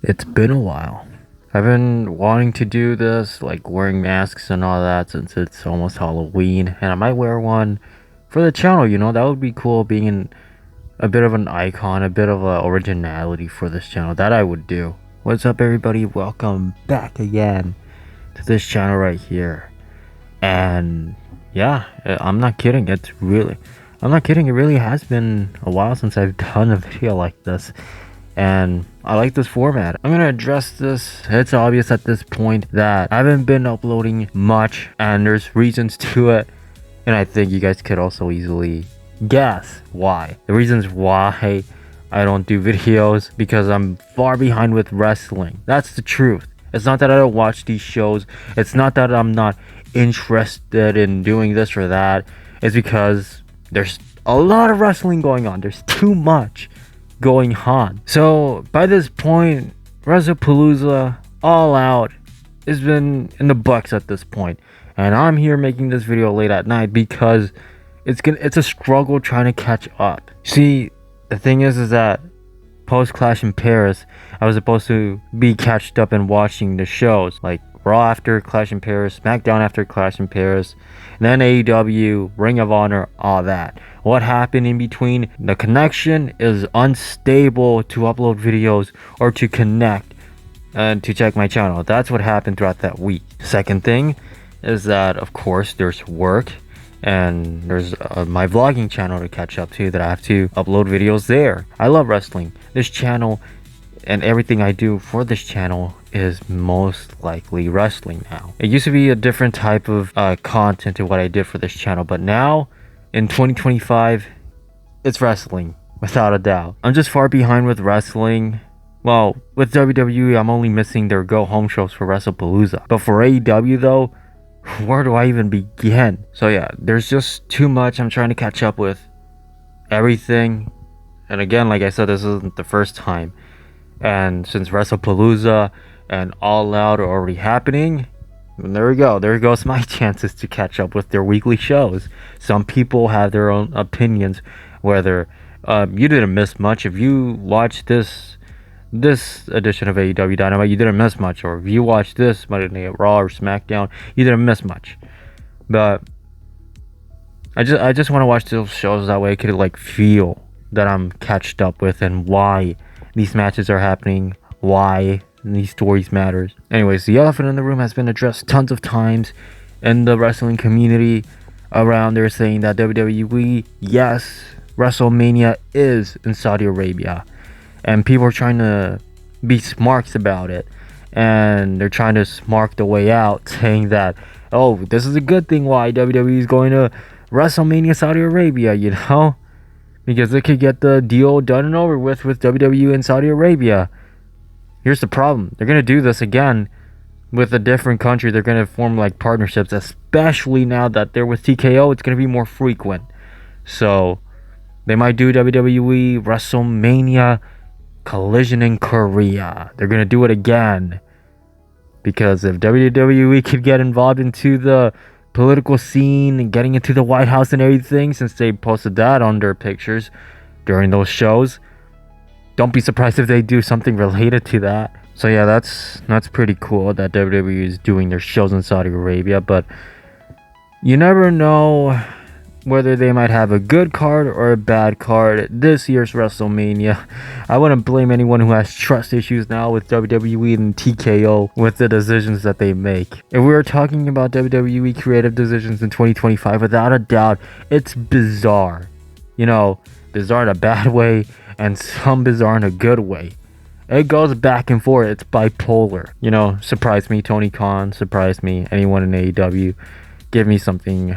It's been a while. I've been wanting to do this, like wearing masks and all that, since it's almost Halloween, and I might wear one for the channel. That would be cool, being a bit of an icon, a bit of a originality for this channel. That I would do. What's up, everybody? Welcome back again to this channel right here. And yeah, I'm not kidding. I'm not kidding. It really has been a while since I've done a video like this. And I like this format. I'm gonna address this. It's obvious at this point that I haven't been uploading much, and there's reasons to it. And I think you guys could also easily guess why. The reasons why I don't do videos, because I'm far behind with wrestling. That's the truth. It's not that I don't watch these shows. It's not that I'm not interested in doing this or that. It's because there's a lot of wrestling going on. There's too much going on. So by this point, WrestlePalooza All Out has been in the books at this point, and I'm here making this video late at night because it's a struggle trying to catch up. See, the thing is that post Clash in Paris, I was supposed to be catched up and watching the shows like Raw after Clash in Paris, SmackDown after Clash in Paris, and then AEW, Ring of Honor, all that. What happened in between? The connection is unstable to upload videos or to connect and to check my channel. That's what happened throughout that week. Second thing is that, of course, there's work, and there's my vlogging channel to catch up to, that I have to upload videos there. I love wrestling. This channel and everything I do for this channel is most likely wrestling now. It used to be a different type of content to what I did for this channel, but now in 2025, it's wrestling, without a doubt. I'm just far behind with wrestling. Well, with WWE, I'm only missing their go-home shows for WrestlePalooza. But for AEW though, where do I even begin? So yeah, there's just too much. I'm trying to catch up with everything. And again, like I said, this isn't the first time. And since WrestlePalooza and All Out are already happening, there we go. There goes my chances to catch up with their weekly shows. Some people have their own opinions, whether you didn't miss much. If you watched this edition of AEW Dynamite, you didn't miss much. Or if you watched this Monday Night Raw or SmackDown, you didn't miss much. But I just want to watch those shows, that way I could like feel that I'm catched up with and why these matches are happening, why these stories matters. Anyways, the elephant in the room has been addressed tons of times in the wrestling community around. They're saying that WWE, yes, WrestleMania is in Saudi Arabia, and people are trying to be smarks about it, and they're trying to smark the way out, saying that, oh, this is a good thing why WWE is going to WrestleMania Saudi Arabia, because they could get the deal done and over with WWE in Saudi Arabia. Here's the problem. They're going to do this again with a different country. They're going to form like partnerships, especially now that they're with TKO. It's going to be more frequent. So they might do WWE WrestleMania Collision in Korea. They're going to do it again. Because if WWE could get involved into the political scene and getting into the White House and everything, since they posted that on their pictures during those shows, don't be surprised if they do something related to that. So yeah, that's pretty cool that WWE is doing their shows in Saudi Arabia, but you never know whether they might have a good card or a bad card this year's WrestleMania. I wouldn't blame anyone who has trust issues now with WWE and TKO with the decisions that they make. If we were talking about WWE creative decisions in 2025, without a doubt, it's bizarre. Bizarre in a bad way, and some bizarre in a good way. It goes back and forth. It's bipolar. Surprise me, Tony Khan. Surprise me, anyone in AEW. Give me something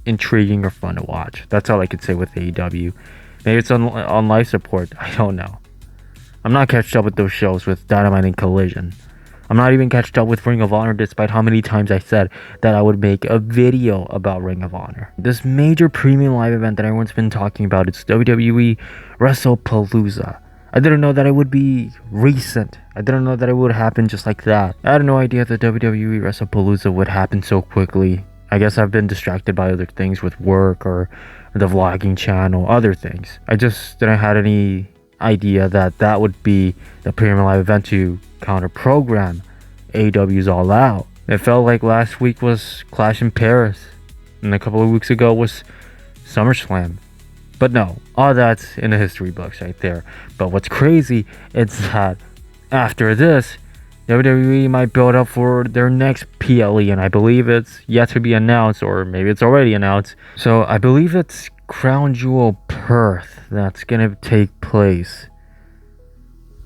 intriguing or fun to watch. That's all I could say with AEW. Maybe it's on live support. I don't know. I'm not catched up with those shows with Dynamite and Collision. I'm not even catched up with Ring of Honor, despite how many times I said that I would make a video about Ring of Honor. This major premium live event that everyone's been talking about, it's WWE WrestlePalooza. I didn't know that it would be recent. I didn't know that it would happen just like that. I had no idea that WWE WrestlePalooza would happen so quickly. I guess I've been distracted by other things with work or the vlogging channel, other things. I just didn't have any idea that that would be the Premium Live event to counter program AEW's All Out. It felt like last week was Clash in Paris, and a couple of weeks ago was SummerSlam. But no, all that's in the history books right there. But what's crazy is that after this, WWE might build up for their next PLE, and I believe it's yet to be announced, or maybe it's already announced. So I believe it's Crown Jewel Perth that's gonna take place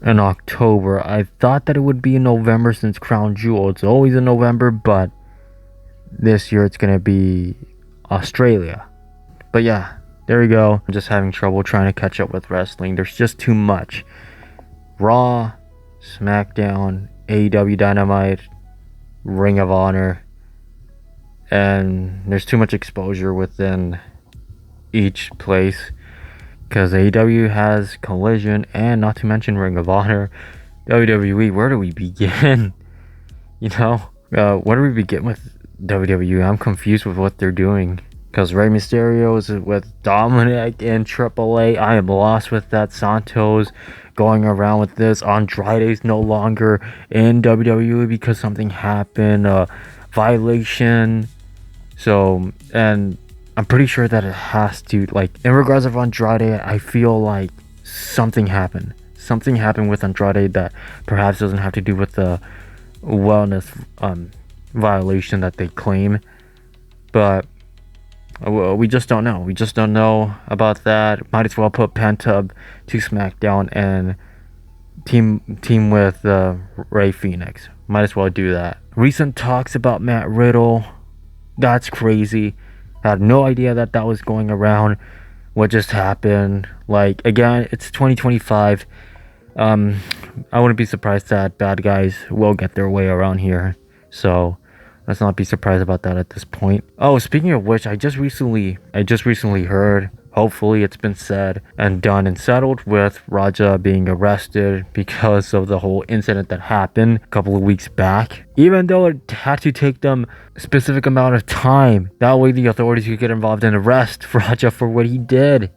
in October. I thought that it would be in November since Crown Jewel. It's always in November, but this year it's gonna be Australia. But yeah, there we go. I'm just having trouble trying to catch up with wrestling. There's just too much. Raw, SmackDown, AEW Dynamite, Ring of Honor, and there's too much exposure within each place because AEW has Collision and not to mention Ring of Honor. WWE, where do we begin? Where do we begin with WWE? I'm confused with what they're doing because Rey Mysterio is with Dominic and AAA. I am lost with that. Santos going around with this. Andrade's no longer in WWE because something happened, violation. So, and I'm pretty sure that it has to, like, in regards of Andrade, I feel like something happened. Something happened with Andrade that perhaps doesn't have to do with the wellness violation that they claim. But we just don't know. We just don't know about that. Might as well put Penta to SmackDown and team with Rey Fenix. Might as well do that. Recent talks about Matt Riddle. That's crazy. I had no idea that was going around. What just happened? Like, again, it's 2025. I wouldn't be surprised that bad guys will get their way around here. So let's not be surprised about that at this point. Oh, speaking of which, I just recently heard, hopefully it's been said and done and settled with Raja being arrested because of the whole incident that happened a couple of weeks back. Even though it had to take them a specific amount of time, that way the authorities could get involved and arrest Raja for what he did.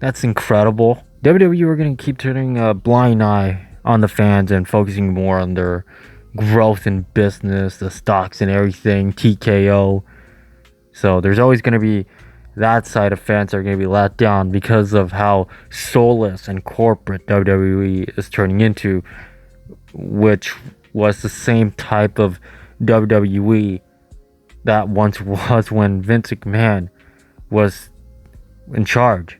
That's incredible. WWE are going to keep turning a blind eye on the fans and focusing more on their growth in business, the stocks and everything, TKO. So there's always going to be that side of fans that are going to be let down because of how soulless and corporate WWE is turning into, which was the same type of WWE that once was when Vince McMahon was in charge.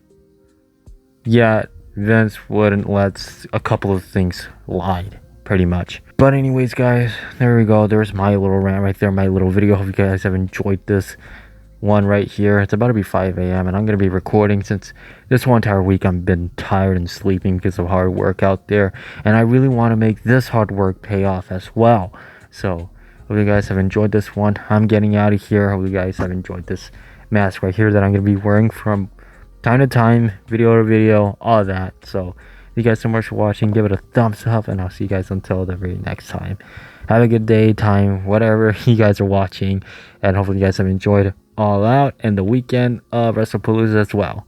Yet Vince wouldn't let a couple of things slide, pretty much. But anyways, guys, there we go. There's my little rant right there, my little video. Hope you guys have enjoyed this one right here. It's about to be 5 a.m. and I'm going to be recording since this whole entire week I've been tired and sleeping because of hard work out there. And I really want to make this hard work pay off as well. So, hope you guys have enjoyed this one. I'm getting out of here. Hope you guys have enjoyed this mask right here that I'm going to be wearing from time to time, video to video, all that. So, thank you guys so much for watching. Give it a thumbs up, and I'll see you guys until the very next time. Have a good day, time, whatever you guys are watching, and hopefully you guys have enjoyed All Out and the weekend of WrestlePalooza as well.